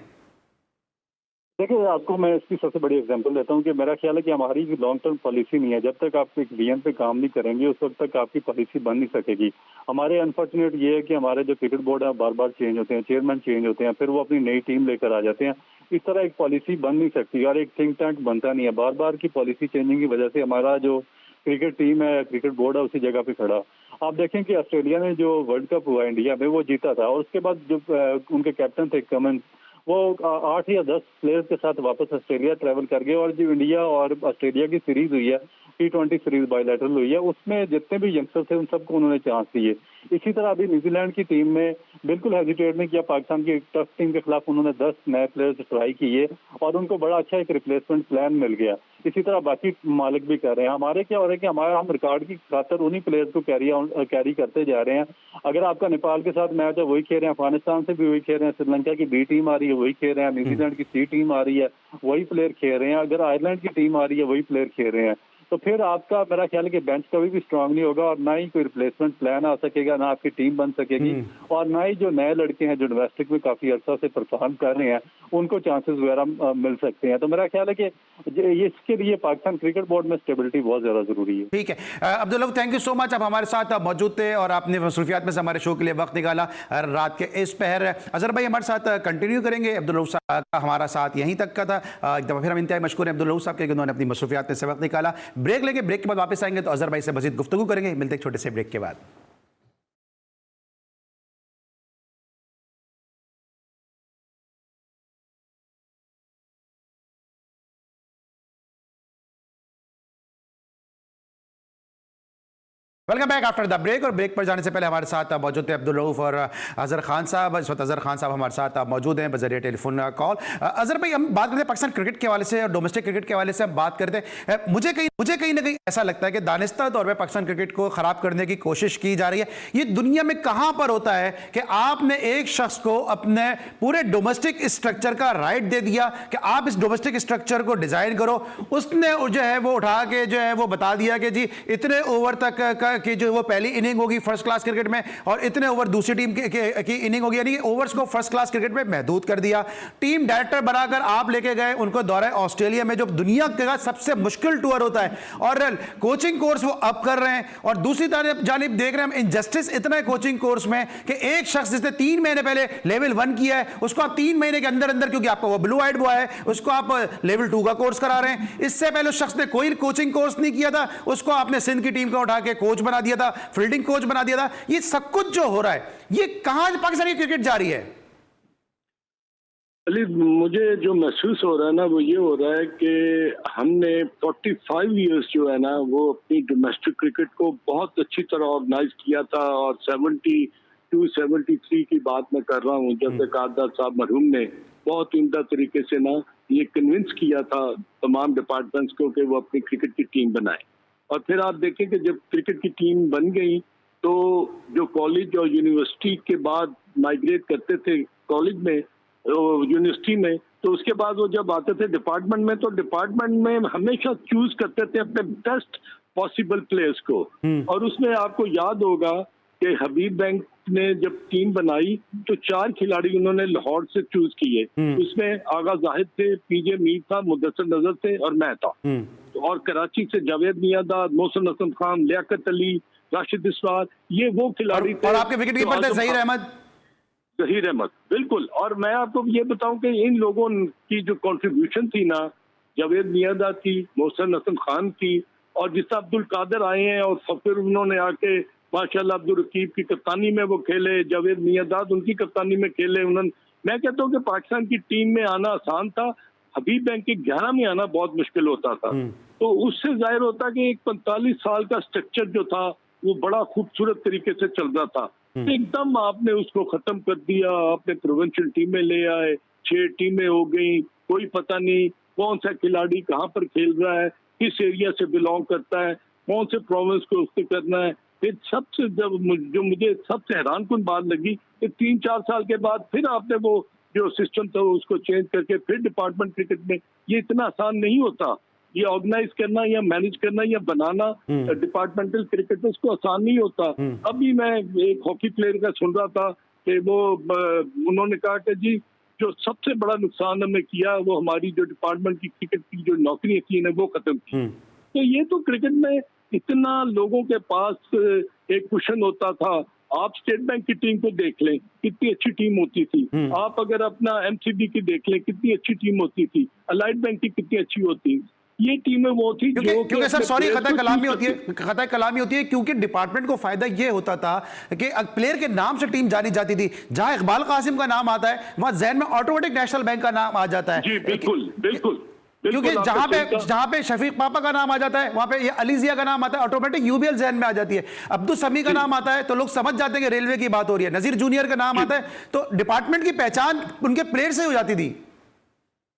देखिए, आपको मैं इसकी सबसे बड़ी एग्जांपल देता हूँ कि मेरा ख्याल है कि हमारी लॉन्ग टर्म पॉलिसी नहीं है। जब तक आप एक विजन पे काम नहीं करेंगे उस वक्त तक आपकी पॉलिसी बन नहीं सकेगी। हमारे अनफॉर्चुनेट ये है कि हमारे जो क्रिकेट बोर्ड है बार बार चेंज होते हैं, चेयरमैन चेंज होते हैं, फिर वो अपनी नई टीम लेकर आ जाते हैं। इस तरह एक पॉलिसी बन नहीं सकती और एक थिंक टैंक बनता नहीं है। बार बार की पॉलिसी चेंजिंग की वजह से हमारा जो क्रिकेट टीम है, क्रिकेट बोर्ड है, उसी जगह पे खड़ा। आप देखें कि ऑस्ट्रेलिया ने जो वर्ल्ड कप हुआ इंडिया में वो जीता था और उसके बाद जो उनके कैप्टन थे कमिंस, वो 8 या 10 प्लेयर्स के साथ वापस ऑस्ट्रेलिया ट्रैवल कर गए और जो इंडिया और ऑस्ट्रेलिया की सीरीज हुई है, T20 सीरीज बायलैटरल हुई है, उसमें जितने भी यंगस्टर थे उन सबको उन्होंने चांस दिए। इसी तरह अभी न्यूजीलैंड की टीम में बिल्कुल हेजिटेट नहीं किया। पाकिस्तान की टफ टीम के खिलाफ उन्होंने 10 नए प्लेयर्स ट्राई किए और उनको बड़ा अच्छा एक रिप्लेसमेंट प्लान मिल गया। इसी तरह बाकी मालिक भी कर रहे हैं। हमारे क्या हो रहा है कि हम रिकॉर्ड की खातर उन्हीं प्लेयर्स को कैरी करते जा रहे हैं। अगर आपका नेपाल के साथ मैच है वही खेल रहे हैं, अफगानिस्तान से भी वही खेल रहे हैं, श्रीलंका की बी टीम आ रही है वही खेल रहे हैं, न्यूजीलैंड की सी टीम आ रही है वही प्लेयर खेल रहे हैं, अगर आयरलैंड की टीम आ रही है वही प्लेयर खेल रहे हैं। तो फिर आपका मेरा ख्याल है कि बेंच कभी भी स्ट्रांग नहीं होगा और ना ही कोई रिप्लेसमेंट प्लान आ सकेगा, ना आपकी टीम बन सकेगी, और ना ही जो नए लड़के हैं जो डोमेस्टिक में काफी अर्सा से परफॉर्म कर रहे हैं उनको चांसेस वगैरह मिल सकते हैं। तो मेरा ख्याल है कि इसके लिए पाकिस्तान क्रिकेट बोर्ड में स्टेबिलिटी बहुत ज्यादा जरूरी है। ठीक है Abdul Rauf, thank you so much. आप हमारे साथ मौजूद थे और आपने मसरूफियात में से हमारे शो के लिए वक्त निकाला रात के इस पहर। अजहर भाई हमारे साथ कंटिन्यू करेंगे। अब्दुल रऊफ साहब का हमारा साथ यहीं तक का था। एक दफा फिर हम इंतहाई मशकूर हैं अब्दुल रऊफ साहब के, उन्होंने अपनी मसरूफियात में से वक्त निकाला। ब्रेक लेंगे, ब्रेक के बाद वापस आएंगे तो अजहर भाई से मजीद गुफ्तगू करेंगे। मिलते हैं छोटे से ब्रेक के बाद। Welcome back after the break. और ब्रेक पर जाने से पहले हमारे साथ मौजूद थे अब्दुल रऊफ और अजहर खान साहब। इस वक्त अजहर खान साहब हमारे साथ मौजूद हैं बजरिए टेलीफोन कॉल। अजहर भाई हम बात करते हैं पाकिस्तान क्रिकेट के हवाले से और डोमेस्टिक क्रिकेट के हवाले से हम बात करते हैं। मुझे कहीं ना कहीं ऐसा लगता है कि दानिस्ता तौर पर पाकिस्तान क्रिकेट को खराब करने की कोशिश की जा रही है। ये दुनिया में कहां पर होता है कि आपने एक शख्स को अपने पूरे डोमेस्टिक स्ट्रक्चर का राइट दे दिया कि आप इस डोमेस्टिक स्ट्रक्चर को डिजाइन करो, उसने जो है वो उठा के जो है वो बता दिया कि जी इतने ओवर तक की जो वो पहली इनिंग होगी फर्स्ट क्लास क्रिकेट में और इतने ओवर दूसरी टीम की इनिंग होगी, यानी ओवर्स को फर्स्ट क्लास क्रिकेट में महदूद कर दिया। टीम डायरेक्टर बनाकर आप लेके गए उनको दौरे ऑस्ट्रेलिया में, जो दुनिया का सबसे मुश्किल टूर होता है, और कोचिंग कोर्स वो अप कर रहे हैं। और दूसरी जानिब देख रहे हैं हम इनजस्टिस इतना है कोचिंग कोर्स में कि एक शख्स जिसने 3 महीने पहले लेवल 1 किया है उसको आप 3 महीने के अंदर अंदर, क्योंकि आपका वो ब्लू आइड बॉय है, उसको आप लेवल 2 का कोर्स करा रहे हैं। इससे पहले उस शख्स ने कोई कोचिंग कोर्स नहीं किया था, उसको आपने सिंध की टीम का उठा के कोच बना दिया था, फील्डिंग कोच बना दिया था। ये सब कुछ जो हो रहा है ये कहां पाकिस्तानी क्रिकेट जा रही है? अली, मुझे जो महसूस हो रहा है ना वो ये हो रहा है कि हमने 45 इयर्स जो है ना वो अपनी डोमेस्टिक क्रिकेट को बहुत अच्छी तरह ऑर्गेनाइज किया था। और 72-73 की बात मैं कर रहा हूँ जब तक कादर साहब मरहूम ने बहुत उम्दा तरीके से ना ये कन्विंस किया था तमाम डिपार्टमेंट्स को कि वो अपनी क्रिकेट की टीम बनाए। और फिर आप देखें कि जब क्रिकेट की टीम बन गई तो जो कॉलेज और यूनिवर्सिटी के बाद माइग्रेट करते थे कॉलेज में यूनिवर्सिटी में, तो उसके बाद वो जब आते थे डिपार्टमेंट में तो डिपार्टमेंट में हमेशा चूज करते थे अपने बेस्ट पॉसिबल प्लेयर्स को। और उसमें आपको याद होगा कि हबीब बैंक ने जब टीम बनाई तो 4 खिलाड़ी उन्होंने लाहौर से चूज किए। उसमें आगा जाहिद थे, पीजे मीर था, मुदस्सिर नजर थे और मैं था। और कराची से जावेद मियांदाद, मोहसिन हसन खान, लियाकत अली, राशिद इसवार, ये वो खिलाड़ी थे। और आपके विकेट कीपर थे ज़हीर अहमद। बिल्कुल। और मैं आपको ये बताऊं कि इन लोगों की जो कंट्रीब्यूशन थी ना, जावेद मियांदाद थी, मोहसिन हसन खान थी, और जिस अब्दुल कादिर आए हैं और फिर उन्होंने आके माशाल्लाह अब्दुल रकीब की कप्तानी में वो खेले, जावेद मियांदाद उनकी कप्तानी में खेले। उन्होंने, मैं कहता हूँ कि पाकिस्तान की टीम में आना आसान था, हबीब बैंक के 11 में आना बहुत मुश्किल होता था। तो उससे जाहिर होता कि एक 45 साल का स्ट्रक्चर जो था वो बड़ा खूबसूरत तरीके से चल रहा था। एकदम आपने उसको खत्म कर दिया, आपने प्रोविंशियल टीमें ले आए, 6 टीमें हो गई, कोई पता नहीं कौन सा खिलाड़ी कहाँ पर खेल रहा है, किस एरिया से बिलोंग करता है, कौन से प्रोविंस को उसको करना है। फिर सबसे जो मुझे सबसे हैरानकुन बात लगी कि 3-4 साल के बाद फिर आपने वो जो सिस्टम था उसको चेंज करके फिर डिपार्टमेंट क्रिकेट में, ये इतना आसान नहीं होता। ये ऑर्गेनाइज करना या मैनेज करना या बनाना डिपार्टमेंटल क्रिकेट में इसको आसान नहीं होता। अभी मैं एक हॉकी प्लेयर का सुन रहा था कि वो उन्होंने कहा कि जी जो सबसे बड़ा नुकसान हमने किया वो हमारी जो डिपार्टमेंट की क्रिकेट की जो नौकरियां थी ना वो खत्म की। तो ये तो क्रिकेट में इतना लोगों के पास एक क्वेश्चन होता था। आप स्टेट बैंक की टीम को देख लें कितनी अच्छी टीम होती थी, आप अगर अपना एमसीबी की देख लें कितनी अच्छी टीम होती थी, अलाइड बैंक की कितनी अच्छी होती। ये टीमें वो थी क्योंकि सर सॉरी खता कलामी होती है क्योंकि डिपार्टमेंट को फायदा ये होता था कि प्लेयर के नाम से टीम जानी जाती थी। जहां इकबाल कासिम का नाम आता है वहां जहन में ऑटोमेटिक नेशनल बैंक का नाम आ जाता है। जी बिल्कुल। क्योंकि जहां पे शफीक पापा का नाम आ जाता है वहां पे ये अली जिया का नाम आता है, ऑटोमेटिक यूबीएल जहन में आ जाती है। अब्दुल समी का नाम आता है तो लोग समझ जाते हैं कि रेलवे की बात हो रही है। नजीर जूनियर का नाम आता है तो डिपार्टमेंट की पहचान उनके प्लेयर से हो जाती थी।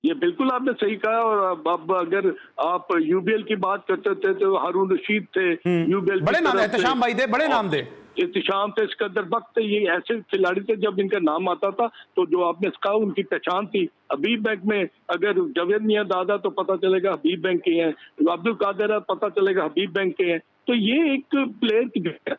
ये बिल्कुल आपने सही कहा। और अब अगर आप यूबीएल की बात करते थे तो हारून रशीद थे यूबीएल, बड़े नाम, एहतशाम भाई थे, बड़े नाम थे, एहतशाम थे, सिकंदर बख्त थे, ये ऐसे खिलाड़ी थे जब इनका नाम आता था तो जो आपने कहा उनकी पहचान थी। हबीब बैंक में अगर जवेद मियां दादा तो पता चलेगा हबीब बैंक के हैं, अब्दुल कादिर पता चलेगा हबीब बैंक के हैं। तो ये एक प्लेयर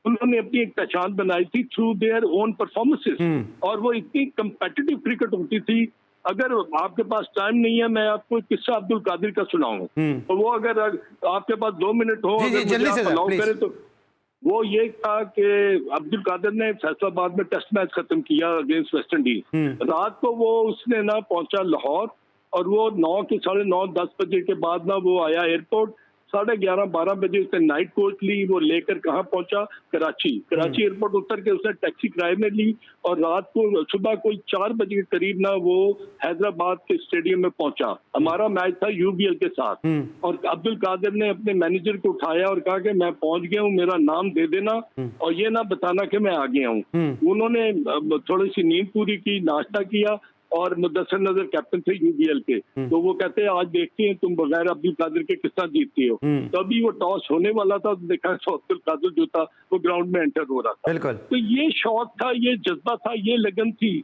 उन्होंने अपनी एक पहचान बनाई थी थ्रू देयर ओन परफॉर्मेंसेस, और वो इतनी कम्पिटिटिव क्रिकेट होती थी। अगर आपके पास टाइम नहीं है, मैं आपको एक किस्सा अब्दुल कादिर का सुनाऊंगा, तो वो अगर आपके पास 2 मिनट हो, अगर मुझे आप अलाउ करें तो वो ये था कि अब्दुल कादिर ने फैसलाबाद में टेस्ट मैच खत्म किया अगेंस्ट वेस्ट इंडीज। रात को वो उसने ना पहुंचा लाहौर, और वो 9 के 9:30 10 बजे के बाद ना वो आया एयरपोर्ट। 11:30 12 बजे उसने नाइट कोच ली, वो लेकर कहाँ पहुंचा, कराची एयरपोर्ट उतर के उसने टैक्सी किराए में ली, और रात को सुबह कोई 4 बजे के करीब ना वो हैदराबाद के स्टेडियम में पहुंचा। हमारा मैच था यूबीएल के साथ, और अब्दुल कादिर ने अपने मैनेजर को उठाया और कहा कि मैं पहुंच गया हूँ, मेरा नाम दे देना और ये ना बताना कि मैं आ गया हूँ। उन्होंने थोड़ी सी नींद पूरी की, नाश्ता किया, और मुदस्सिर नजर कैप्टन थे यूबीएल के, तो वो कहते हैं आज देखते हैं तुम बगैर अब्दुल कादिर के किस तरह जीतती हो। तो अभी वो टॉस होने वाला था, तो देखा अब्दुल कादिर जो था वो ग्राउंड में एंटर हो रहा था। बिल्कुल। तो ये शौक था, ये जज्बा था, ये लगन थी।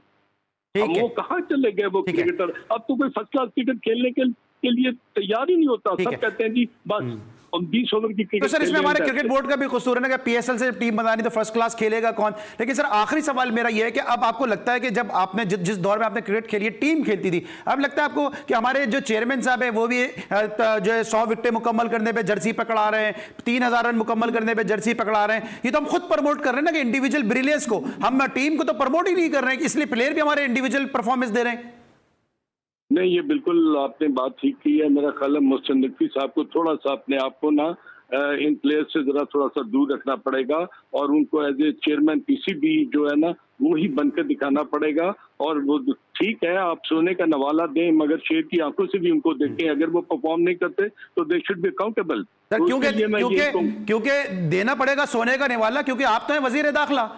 अब वो कहाँ चले गए वो क्रिकेटर? अब तो कोई फर्स्ट क्लास क्रिकेट खेलने के लिए तैयार ही नहीं होता। सब कहते हैं जी बस 20 ओवर की क्रिकेट। तो सर इसमें हमारे क्रिकेट बोर्ड का भी कसूर है ना कि पीएसएल से टीम बनानी तो फर्स्ट क्लास खेलेगा कौन। लेकिन सर आखिरी सवाल मेरा यह है कि अब आपको लगता है कि जब आपने जिस दौर में आपने क्रिकेट खेली है, टीम खेलती थी, अब लगता है आपको कि हमारे जो चेयरमैन साहब है वो भी जो है 100 विकेटें मुकम्मल करने पे जर्सी पकड़ा रहे हैं, 3000 रन मुकम्मल करने पे जर्सी पकड़ा रहे हैं। ये तो हम खुद प्रमोट कर रहे हैं ना कि इंडिविजुअल ब्रिलियंस को, हम टीम को तो प्रमोट ही नहीं कर रहे हैं, इसलिए प्लेयर भी हमारे इंडिविजुअल परफॉर्मेंस दे रहे हैं। नहीं, ये बिल्कुल आपने बात ठीक की है। मेरा ख्याल है मोहसिन नकवी साहब को थोड़ा सा अपने आप को ना इन प्लेयर्स से जरा थोड़ा सा दूर रखना पड़ेगा, और उनको एज ए चेयरमैन पीसीबी जो है ना वो ही बनकर दिखाना पड़ेगा। और वो ठीक है आप सोने का नवाला दें, मगर शेर की आंखों से भी उनको देखें। अगर वो परफॉर्म नहीं करते तो दे शुड बी अकाउंटेबल। क्योंकि देना पड़ेगा सोने का निवाला, क्योंकि आप तो हैं वजीर दाखिला,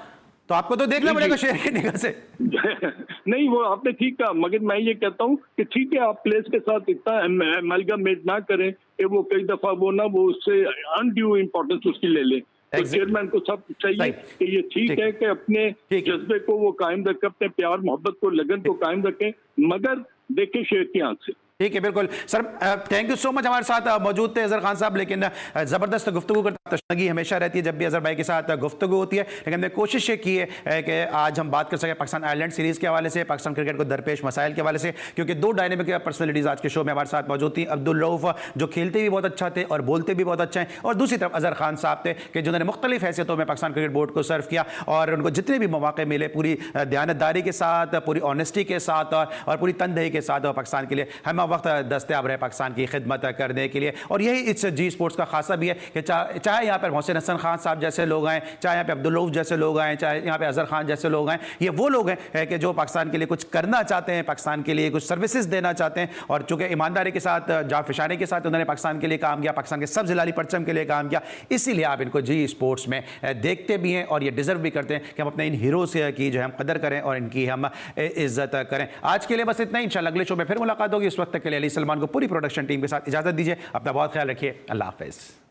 तो आपको तो देखना पड़ेगा शेर की निगाह से। नहीं, वो आपने ठीक कहा, मगर मैं ये कहता हूँ कि ठीक है आप प्लेयर्स के साथ इतना अमेलगामेट ना करें कि वो कई दफा वो ना वो उससे अनड्यू इंपॉर्टेंस उसकी ले ले। तो चेयरमैन को सब चाहिए कि ये ठीक है कि अपने जज्बे को वो कायम रखें, अपने प्यार मोहब्बत को लगन को कायम रखें, मगर देखें शेर की आंख से। ठीक है, बिल्कुल sir, thank you so much. हमारे साथ मौजूद थे अजहर खान साहब, लेकिन ज़बरदस्त गुफ्तगू करता तशनगी हमेशा रहती है जब भी अजहर भाई के साथ गुफ्तगू होती है। लेकिन हमने कोशिश ये की है कि आज हम बात कर सकें पाकिस्तान आयरलैंड सीरीज़ के हवाले से, पाकिस्तान क्रिकेट को दरपेश मसाइल के हवाले से, क्योंकि 2 डायनेमिक पर्सनैलिटीज़ आज के शो में हमारे साथ मौजूद थी। अब्दुल रऊफ जो खेलते भी बहुत अच्छा थे और बोलते भी बहुत अच्छा हैं, और दूसरी तरफ अजहर खान साहब थे कि जिन्होंने मुख्तलिफ हैसियतों में पाकिस्तान क्रिकेट बोर्ड को सर्व किया, और उनको जितने भी मौके मिले पूरी दयानतदारी के साथ, पूरी ऑनेस्टी के साथ और पूरी तनदेही के साथ पाकिस्तान के लिए हम वक्त दस्तयाब रहे पाकिस्तान की खिदमत करने के लिए। और यही इस जी स्पोर्ट्स का खासा भी है कि चाहे यहाँ पर मोहसिन हसन खान साहब जैसे लोग आएँ, चाहे यहाँ पे अब्दुल रऊफ जैसे लोग आएँ, चाहे यहाँ पे अजहर खान जैसे लोग आएँ, ये वो लोग हैं कि जो पाकिस्तान के लिए कुछ करना चाहते हैं, पाकिस्तान के लिए कुछ सर्विसेज देना चाहते हैं। और चूँकि ईमानदारी के साथ, जाफिशानी के साथ उन्होंने पाकिस्तान के लिए काम किया, पाकिस्तान के सब जिलाली परचम के लिए काम किया, इसीलिए आप इनको जी स्पोर्ट्स में देखते भी हैं और ये डिजर्व भी करते हैं कि हम अपने इन हीरोज़ की जो है हम कदर करें और इनकी हम इज्जत करें। आज के लिए बस इतना ही, इंशाल्लाह अगले शो में फिर मुलाकात होगी। इस वक्त के लिए अली सलमान को पूरी प्रोडक्शन टीम के साथ इजाज़त दीजिए। अपना बहुत ख्याल रखिए। अल्लाह हाफ़िज़।